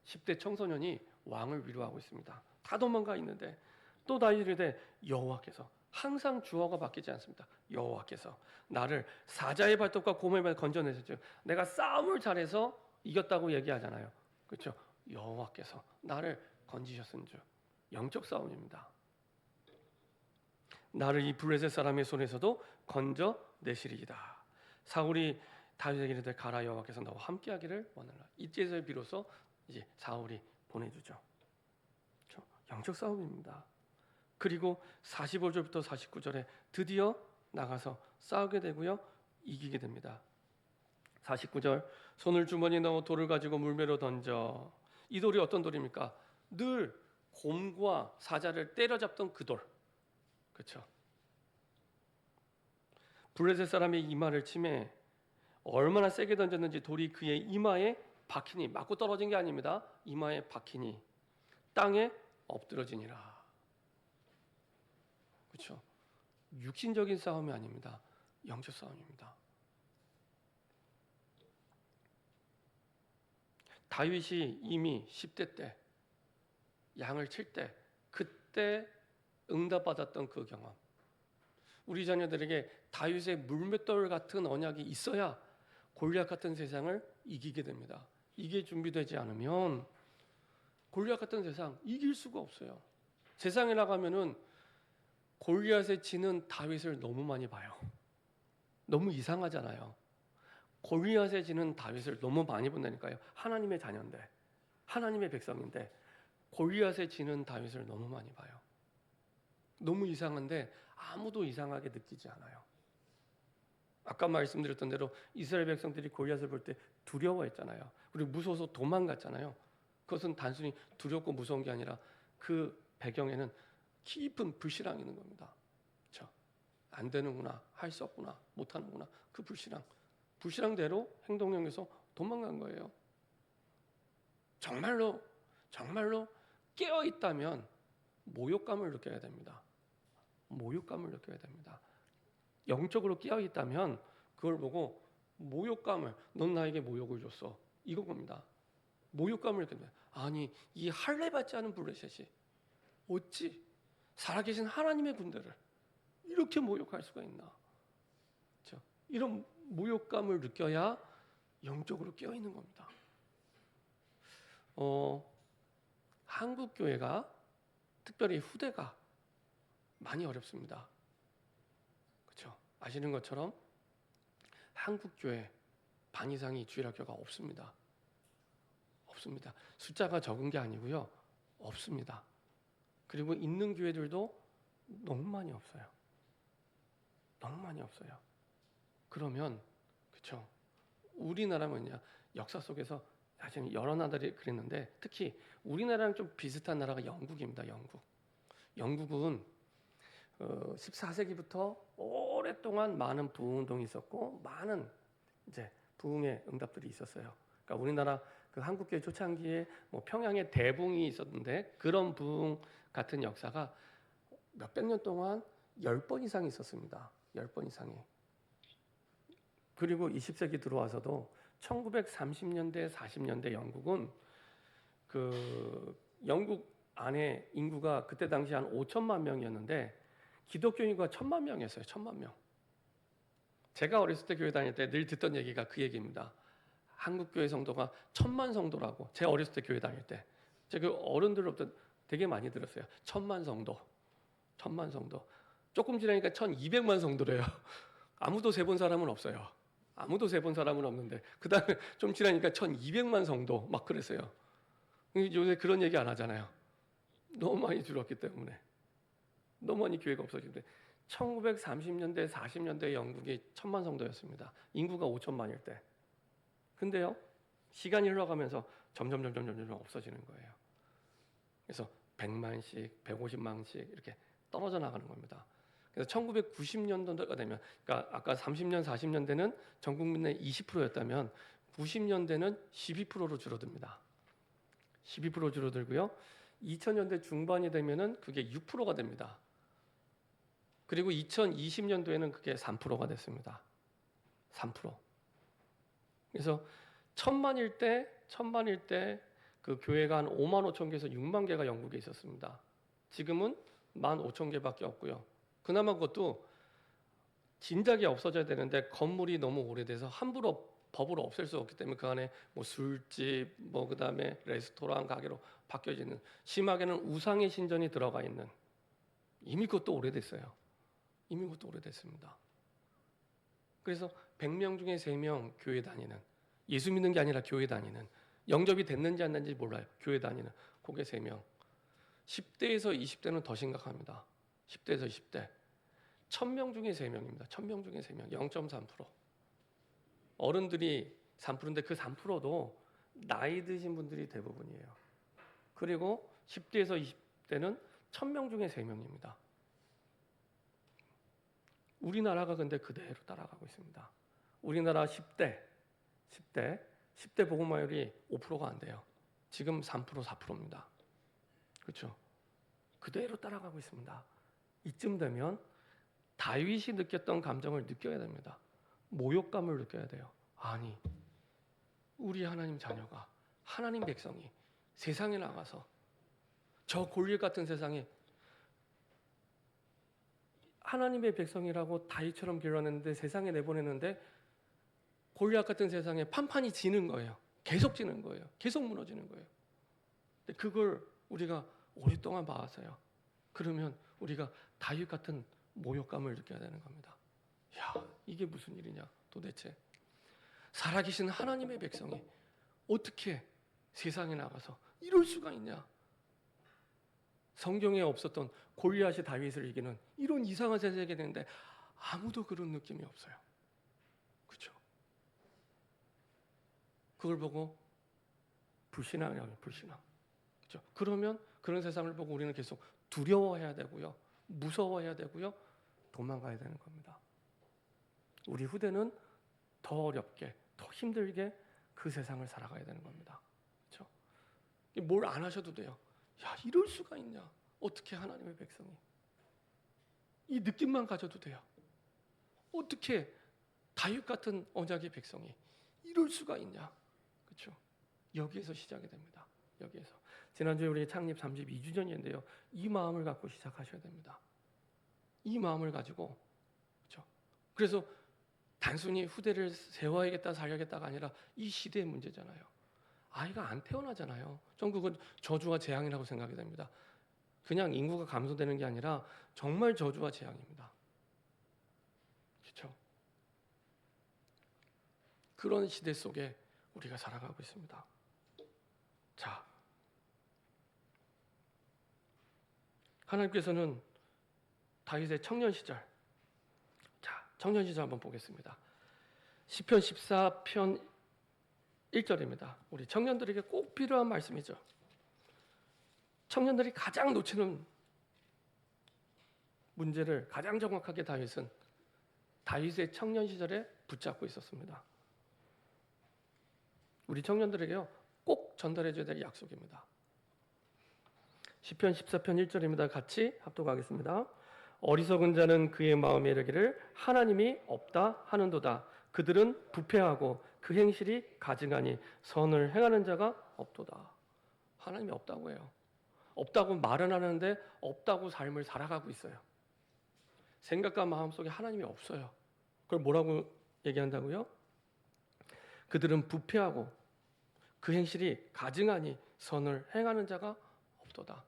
A: 10대 청소년이 왕을 위로하고 있습니다. 다 도망가 있는데 또 다윗이 이르되 여호와께서, 항상 주어가 바뀌지 않습니다. 여호와께서 나를 사자의 발톱과 곰의 발 건져내셨죠. 내가 싸움을 잘해서 이겼다고 얘기하잖아요. 그렇죠? 여호와께서 나를 건지셨은즉, 영적 싸움입니다. 나를 이 블레셋 사람의 손에서도 건져내시리이다. 사울이 다윗에게 이르되 가라, 여호와께서 나와 함께하기를 원하노라. 이때서 비로소 이제 사울이 보내주죠. 그렇죠? 영적 싸움입니다. 그리고 45절부터 49절에 드디어 나가서 싸우게 되고요, 이기게 됩니다. 49절, 손을 주머니에 넣어 돌을 가지고 물매로 던져. 이 돌이 어떤 돌입니까? 늘 곰과 사자를 때려잡던 그 돌. 그렇죠? 블레셋 사람의 이마를 치매 얼마나 세게 던졌는지 돌이 그의 이마에 박히니, 맞고 떨어진 게 아닙니다. 이마에 박히니 땅에 엎드러지니라. 그렇죠? 육신적인 싸움이 아닙니다. 영적 싸움입니다. 다윗이 이미 10대 때 양을 칠 때, 그때 응답받았던 그 경험, 우리 자녀들에게 다윗의 물맷돌 같은 언약이 있어야 골리앗 같은 세상을 이기게 됩니다. 이게 준비되지 않으면 골리앗 같은 세상 이길 수가 없어요. 세상에 나가면은 골리앗에 지는 다윗을 너무 많이 봐요. 너무 이상하잖아요. 골리앗에 지는 다윗을 너무 많이 본다니까요. 하나님의 자녀인데, 하나님의 백성인데 골리앗에 지는 다윗을 너무 많이 봐요. 너무 이상한데 아무도 이상하게 느끼지 않아요. 아까 말씀드렸던 대로 이스라엘 백성들이 골리앗을 볼 때 두려워했잖아요. 그리고 무서워서 도망갔잖아요. 그것은 단순히 두렵고 무서운 게 아니라 그 배경에는 깊은 불신앙이 있는 겁니다. 그렇죠? 안 되는구나, 할 수 없구나, 못 하는구나, 그 불신앙대로 행동형에서 도망간 거예요. 정말로 깨어 있다면 모욕감을 느껴야 됩니다. 모욕감을 느껴야 됩니다. 영적으로 깨어 있다면 그걸 보고 모욕감을, 넌 나에게 모욕을 줬어, 이거 겁니다. 모욕감을 느낍니다. 아니, 이 할례 받지 않은 블레셋이 어찌 살아계신 하나님의 군대를 이렇게 모욕할 수가 있나? 그렇죠? 이런 모욕감을 느껴야 영적으로 깨어 있는 겁니다. 한국 교회가, 특별히 후대가 많이 어렵습니다. 그렇죠? 아시는 것처럼 한국 교회 반 이상이 주일학교가 없습니다. 없습니다. 숫자가 적은 게 아니고요, 없습니다. 그리고 있는 교회들도 너무 많이 없어요. 너무 많이 없어요. 그러면 그렇죠? 우리나라는요, 역사 속에서 사실 여러 나라들이 그랬는데 특히 우리나라랑 좀 비슷한 나라가 영국입니다. 영국은 14세기부터 오랫동안 많은 부흥 운동이 있었고 많은 이제 부흥의 응답들이 있었어요. 그러니까 우리나라 그 한국교회 초창기에 뭐 평양에 대붕이 있었는데 그런 부흥 같은 역사가 몇백 년 동안 10번 이상 있었습니다. 10번 이상이. 그리고 20세기 들어와서도 1930년대, 40년대 영국은 그 영국 안에 인구가 그때 당시 한 5천만 명이었는데 기독교 인구가 1,000만 명이었어요. 1,000만 명. 제가 어렸을 때 교회 다닐 때 늘 듣던 얘기가 그 얘기입니다. 한국 교회 성도가 1,000만 성도라고. 제가 어렸을 때 교회 다닐 때 제가 어른들로부터 되게 많이 들었어요. 1,000만 성도. 1,000만 성도. 조금 지나니까 1,200만 성도래요. 아무도 세본 사람은 없어요. 아무도 세본 사람은 없는데 그 다음에 좀 지나니까 1,200만 성도 막 그랬어요. 요새 그런 얘기 안 하잖아요. 너무 많이 줄었기 때문에. 너무 많이 교회가 없어지는데 1930년대, 40년대 영국이 1,000만 성도였습니다. 인구가 5천만일 때. 근데요, 시간이 흘러가면서 점점 없어지는 거예요. 그래서 100만씩, 150만씩 이렇게 떨어져 나가는 겁니다. 그래서 1990년도가 되면, 그러니까 아까 30년, 40년대는 전 국민의 20%였다면 90년대는 12%로 줄어듭니다. 12% 줄어들고요. 2000년대 중반이 되면은 그게 6%가 됩니다. 그리고 2020년도에는 그게 3%가 됐습니다. 3%. 그래서 천만일 때 그 그 교회가 한 5만 5천 개에서 6만 개가 영국에 있었습니다. 지금은 1만 5천 개밖에 없고요. 그나마 그것도 진작에 없어져야 되는데 건물이 너무 오래돼서 함부로 법으로 없앨 수 없기 때문에 그 안에 뭐 술집, 뭐 그다음에 레스토랑 가게로 바뀌어지는, 심하게는 우상의 신전이 들어가 있는, 이미 그것도 오래됐어요. 이미 그것도 오래됐습니다. 그래서 100명 중에 3명 교회 다니는, 예수 믿는 게 아니라 교회 다니는, 영접이 됐는지 안 됐는지 몰라요. 교회 다니는 그게 3명. 10대에서 20대는 더 심각합니다. 10대에서 20대. 1000명 중에 3명입니다. 1000명 중에 3명. 0.3%. 어른들이 3%인데 그 3%도 나이 드신 분들이 대부분이에요. 그리고 10대에서 20대는 1000명 중에 3명입니다. 우리나라가 근데 그대로 따라가고 있습니다. 우리나라 10대 복음화율이 5%가 안 돼요. 지금 3%, 4%입니다. 그렇죠? 그대로 따라가고 있습니다. 이쯤 되면 다윗이 느꼈던 감정을 느껴야 됩니다. 모욕감을 느껴야 돼요. 아니, 우리 하나님 자녀가, 하나님 백성이 세상에 나가서 저 골리앗 같은 세상에 하나님의 백성이라고 다윗처럼 길러냈는데 세상에 내보냈는데 골리앗 같은 세상에 판판이 지는 거예요. 계속 지는 거예요. 계속 무너지는 거예요. 근데 그걸 우리가 오랫동안 봐왔어요. 그러면 우리가 다윗 같은 모욕감을 느껴야 되는 겁니다. 야, 이게 무슨 일이냐 도대체. 살아계신 하나님의 백성이 어떻게 세상에 나가서 이럴 수가 있냐. 성경에 없었던 골리앗이 다윗을 이기는 이런 이상한 세상이 되는데 아무도 그런 느낌이 없어요. 그렇죠? 그걸 보고 불신앙이라고 해요. 불신앙. 그렇죠? 그러면 그런 세상을 보고 우리는 계속 두려워해야 되고요. 무서워해야 되고요. 도망가야 되는 겁니다. 우리 후대는 더 어렵게, 더 힘들게 그 세상을 살아가야 되는 겁니다. 그렇죠? 뭘 안 하셔도 돼요. 야, 이럴 수가 있냐? 어떻게 하나님의 백성이? 이 느낌만 가져도 돼요. 어떻게 다윗 같은 언약의 백성이 이럴 수가 있냐? 그렇죠? 여기에서 시작이 됩니다. 여기에서. 지난주에 우리 창립 32주년인데요. 이 마음을 갖고 시작하셔야 됩니다. 이 마음을 가지고, 그렇죠? 그래서 단순히 후대를 세워야겠다, 살려야겠다가 아니라 이 시대의 문제잖아요. 아이가 안 태어나잖아요. 전 그건 저주와 재앙이라고 생각이 됩니다. 그냥 인구가 감소되는 게 아니라 정말 저주와 재앙입니다. 그렇죠? 그런 시대 속에 우리가 살아가고 있습니다. 자, 하나님께서는 다윗의 청년 시절, 자, 청년 시절 한번 보겠습니다. 시편 14편 1절입니다. 우리 청년들에게 꼭 필요한 말씀이죠. 청년들이 가장 놓치는 문제를 가장 정확하게 다윗은 다윗의 청년 시절에 붙잡고 있었습니다. 우리 청년들에게요 꼭 전달해 줘야 될 약속입니다. 시편 14편 1절입니다. 같이 합독하겠습니다. 어리석은 자는 그의 마음에 이르기를 하나님이 없다 하는도다. 그들은 부패하고 그 행실이 가증하니 선을 행하는 자가 없도다. 하나님이 없다고 해요. 없다고 말은 하는데 없다고 삶을 살아가고 있어요. 생각과 마음 속에 하나님이 없어요. 그걸 뭐라고 얘기한다고요? 그들은 부패하고 그 행실이 가증하니 선을 행하는 자가 없도다.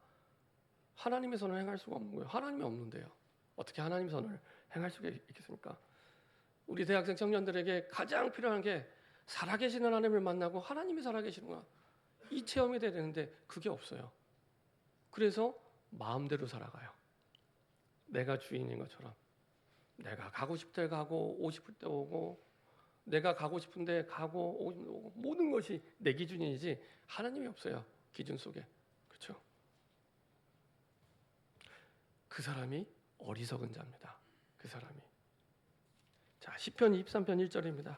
A: 하나님의 선을 행할 수가 없는 거예요. 하나님이 없는데요. 어떻게 하나님 선을 행할 수가 있겠습니까? 우리 대학생 청년들에게 가장 필요한 게 살아계시는 하나님을 만나고 하나님이 살아계시는구나. 이 체험이 돼야 되는데 그게 없어요. 그래서 마음대로 살아가요. 내가 주인인 것처럼. 내가 가고 싶을 때 가고 오고 싶을 때 오고 내가 가고 싶은데 가고 오고 모든 것이 내 기준이지 하나님이 없어요. 기준 속에. 그렇죠? 그 사람이 어리석은 자입니다. 그 사람이. 자, 시편 23편 1절입니다.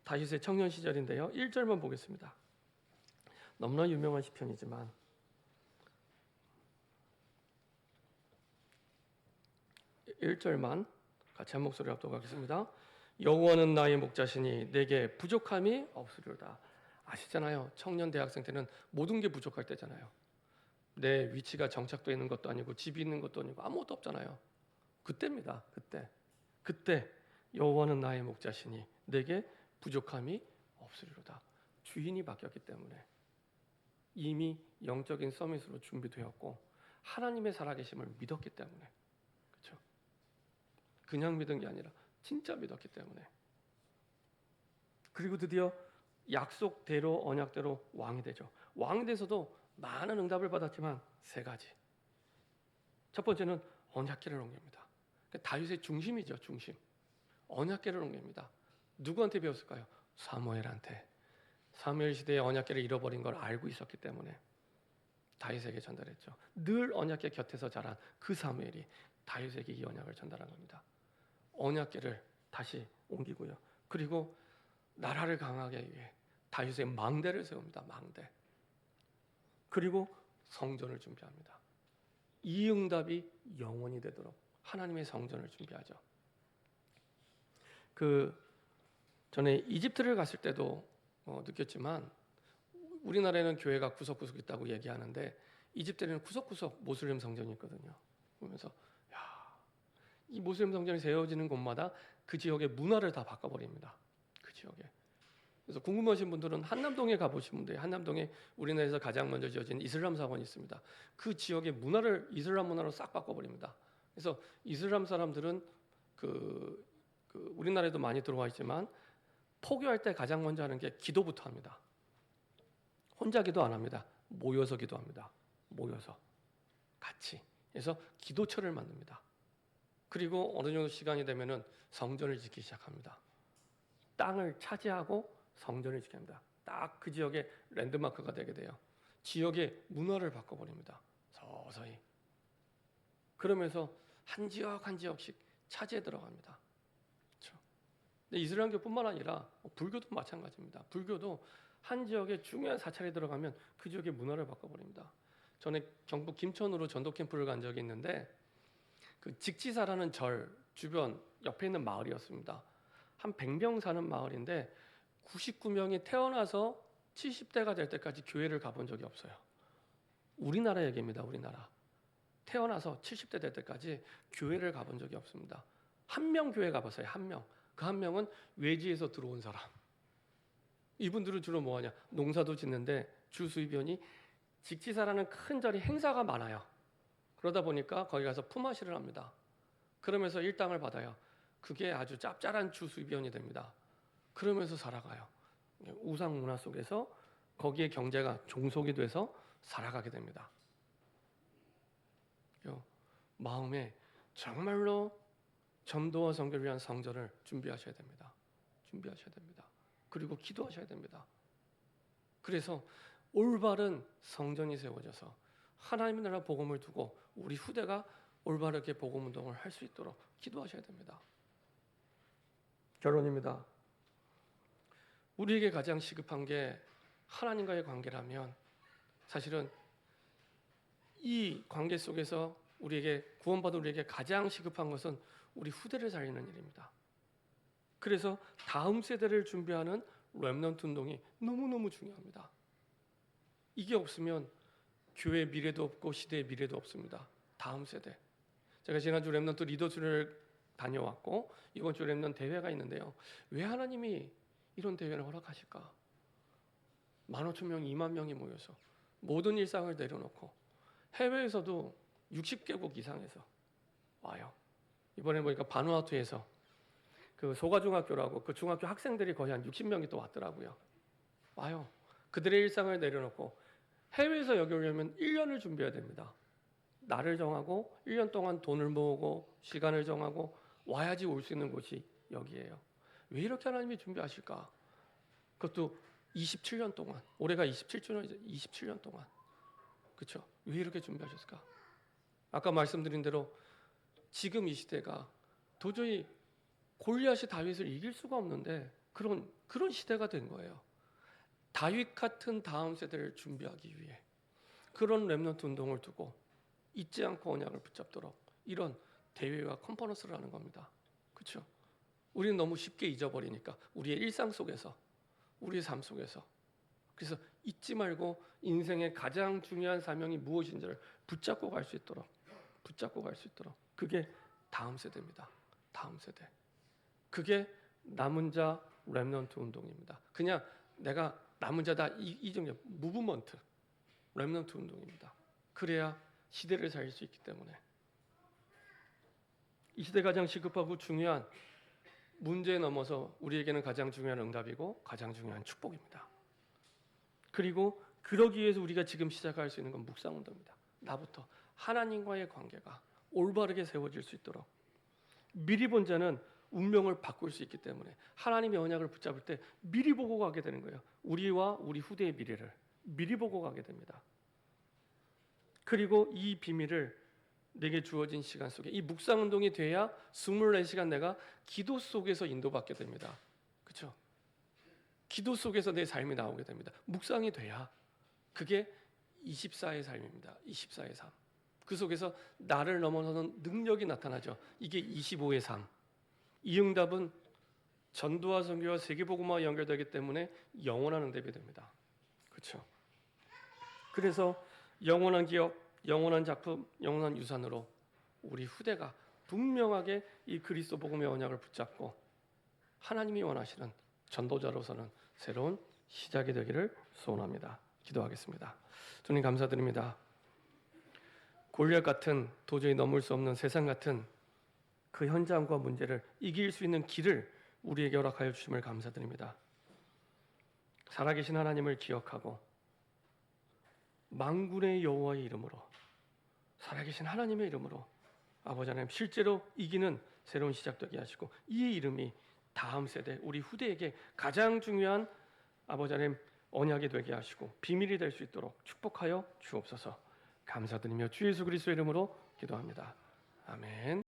A: 다윗의 청년 시절인데요. 1절만 보겠습니다. 너무나 유명한 시편이지만 1절만 같이 한 목소리로 합독하겠습니다. 여호와는 나의 목자시니 내게 부족함이 없으리로다. 아시잖아요. 청년 대학생 때는 모든 게 부족할 때잖아요. 내 위치가 정착되어 있는 것도 아니고 집이 있는 것도 아니고 아무것도 없잖아요. 그때입니다. 그때 여호와는 나의 목자시니 내게 부족함이 없으리로다. 주인이 바뀌었기 때문에 이미 영적인 서밋으로 준비되었고 하나님의 살아계심을 믿었기 때문에, 그렇죠? 그냥 믿은 게 아니라 진짜 믿었기 때문에. 그리고 드디어 약속대로 언약대로 왕이 되죠. 왕이 돼서도 많은 응답을 받았지만 세 가지. 첫 번째는 언약궤를 옮깁니다. 다윗의 중심이죠, 중심. 언약궤를 옮깁니다. 누구한테 배웠을까요? 사무엘한테. 사무엘 시대에 언약궤를 잃어버린 걸 알고 있었기 때문에 다윗에게 전달했죠. 늘 언약궤 곁에서 자란 그 사무엘이 다윗에게 이 언약을 전달한 겁니다. 언약궤를 다시 옮기고요. 그리고 나라를 강하게 하기 위해 다윗의 망대를 세웁니다. 망대. 그리고 성전을 준비합니다. 이 응답이 영원히 되도록 하나님의 성전을 준비하죠. 전에 이집트를 갔을 때도 느꼈지만 우리나라에는 교회가 구석구석 있다고 얘기하는데 이집트에는 구석구석 모슬렘 성전이 있거든요. 그러면서 이 모슬렘 성전이 세워지는 곳마다 그 지역의 문화를 다 바꿔버립니다. 그 지역에. 그래서 궁금하신 분들은 한남동에 가보시면 돼요. 한남동에 우리나라에서 가장 먼저 지어진 이슬람 사원이 있습니다. 그 지역의 문화를 이슬람 문화로 싹 바꿔버립니다. 그래서 이슬람 사람들은 우리나라에도 많이 들어와 있지만 포교할 때 가장 먼저 하는 게 기도부터 합니다. 혼자 기도 안 합니다. 모여서 기도합니다. 모여서 같이. 그래서 기도처를 만듭니다. 그리고 어느 정도 시간이 되면은 성전을 짓기 시작합니다. 땅을 차지하고 성전을 짓게 합니다. 딱 그 지역의 랜드마크가 되게 돼요. 지역의 문화를 바꿔버립니다. 서서히. 그러면서 한 지역 한 지역씩 차지해 들어갑니다. 그렇죠? 근데 이슬람교뿐만 아니라 불교도 마찬가지입니다. 불교도 한 지역에 중요한 사찰이 들어가면 그 지역의 문화를 바꿔버립니다. 전에 경북 김천으로 전도 캠프를 간 적이 있는데 그 직지사라는 절 주변 옆에 있는 마을이었습니다. 한 100명 사는 마을인데 99명이 태어나서 70대가 될 때까지 교회를 가본 적이 없어요. 우리나라 얘기입니다. 우리나라. 태어나서 70대 될 때까지 교회를 가본 적이 없습니다. 한 명 교회 가봤어요. 한 명. 그 한 명은 외지에서 들어온 사람. 이분들은 주로 뭐하냐? 농사도 짓는데 주 수입원이 직지사라는 큰 절이 행사가 많아요. 그러다 보니까 거기 가서 품앗이를 합니다. 그러면서 일당을 받아요. 그게 아주 짭짤한 주 수입원이 됩니다. 그러면서 살아가요. 우상 문화 속에서 거기에 경제가 종속이 돼서 살아가게 됩니다. 마음에 정말로 전도와 선교를 위한 성전을 준비하셔야 됩니다. 준비하셔야 됩니다. 그리고 기도하셔야 됩니다. 그래서 올바른 성전이 세워져서 하나님의 나라 복음을 두고 우리 후대가 올바르게 복음 운동을 할 수 있도록 기도하셔야 됩니다. 결론입니다. 우리에게 가장 시급한 게 하나님과의 관계라면 사실은 이 관계 속에서 우리에게 구원받은 우리에게 가장 시급한 것은 우리 후대를 살리는 일입니다. 그래서 다음 세대를 준비하는 렘넌트 운동이 너무너무 중요합니다. 이게 없으면 교회의 미래도 없고 시대의 미래도 없습니다. 다음 세대. 제가 지난주 렘넌트 리더스를 다녀왔고 이번 주 렘넌트 대회가 있는데요. 왜 하나님이 이런 대회를 허락하실까? 15,000명, 2만 명이 모여서 모든 일상을 내려놓고 해외에서도 60개국 이상에서 와요. 이번에 보니까 바누아투에서 그 소가중학교라고 그 중학교 학생들이 거의 한 60명이 또 왔더라고요. 와요. 그들의 일상을 내려놓고 해외에서 여기 오려면 1년을 준비해야 됩니다. 날을 정하고 1년 동안 돈을 모으고 시간을 정하고 와야지 올 수 있는 곳이 여기예요. 왜 이렇게 하나님이 준비하실까? 그것도 27년 동안. 올해가 27주년이죠. 27년 동안. 그렇죠? 왜 이렇게 준비하셨을까? 아까 말씀드린 대로 지금 이 시대가 도저히 골리앗이 다윗을 이길 수가 없는데 그런 시대가 된 거예요. 다윗 같은 다음 세대를 준비하기 위해 그런 렘넌트 운동을 두고 잊지 않고 언약을 붙잡도록 이런 대회와 컨퍼런스를 하는 겁니다. 그렇죠? 우리는 너무 쉽게 잊어버리니까 우리의 일상 속에서 우리의 삶 속에서 그래서 잊지 말고 인생의 가장 중요한 사명이 무엇인지를 붙잡고 갈 수 있도록 그게 다음 세대입니다. 다음 세대. 그게 남은 자 렘넌트 운동입니다. 그냥 내가 남은 자다 이 정도 무브먼트 렘넌트 운동입니다. 그래야 시대를 살릴 수 있기 때문에 이 시대 가장 시급하고 중요한 문제에 넘어서 우리에게는 가장 중요한 응답이고 가장 중요한 축복입니다. 그리고 그러기 위해서 우리가 지금 시작할 수 있는 건 묵상 운동입니다. 나부터 하나님과의 관계가 올바르게 세워질 수 있도록 미리 본 자는 운명을 바꿀 수 있기 때문에 하나님의 언약을 붙잡을 때 미리 보고 가게 되는 거예요. 우리와 우리 후대의 미래를 미리 보고 가게 됩니다. 그리고 이 비밀을 내게 주어진 시간 속에 이 묵상 운동이 돼야 24시간 내가 기도 속에서 인도받게 됩니다. 그렇죠? 기도 속에서 내 삶이 나오게 됩니다. 묵상이 돼야 그게 24의 삶입니다. 24의 삶. 그 속에서 나를 넘어서는 능력이 나타나죠. 이게 25의 삶. 이 응답은 전도와 선교와 세계복음화와 연결되기 때문에 영원한 응답이 됩니다. 그렇죠? 그래서 영원한 기업, 영원한 작품, 영원한 유산으로 우리 후대가 분명하게 이 그리스도 복음의 언약을 붙잡고 하나님이 원하시는 전도자로서는 새로운 시작이 되기를 소원합니다. 기도하겠습니다. 주님 감사드립니다. 골리앗 같은 도저히 넘을 수 없는 세상 같은 그 현장과 문제를 이길 수 있는 길을 우리에게 허락하여 주심을 감사드립니다. 살아계신 하나님을 기억하고 만군의 여호와의 이름으로 살아계신 하나님의 이름으로 아버지 하나님 실제로 이기는 새로운 시작되게 하시고 이 이름이 다음 세대 우리 후대에게 가장 중요한 아버지 하나님 언약이 되게 하시고 비밀이 될 수 있도록 축복하여 주옵소서. 감사드리며 주 예수 그리스도의 이름으로 기도합니다. 아멘.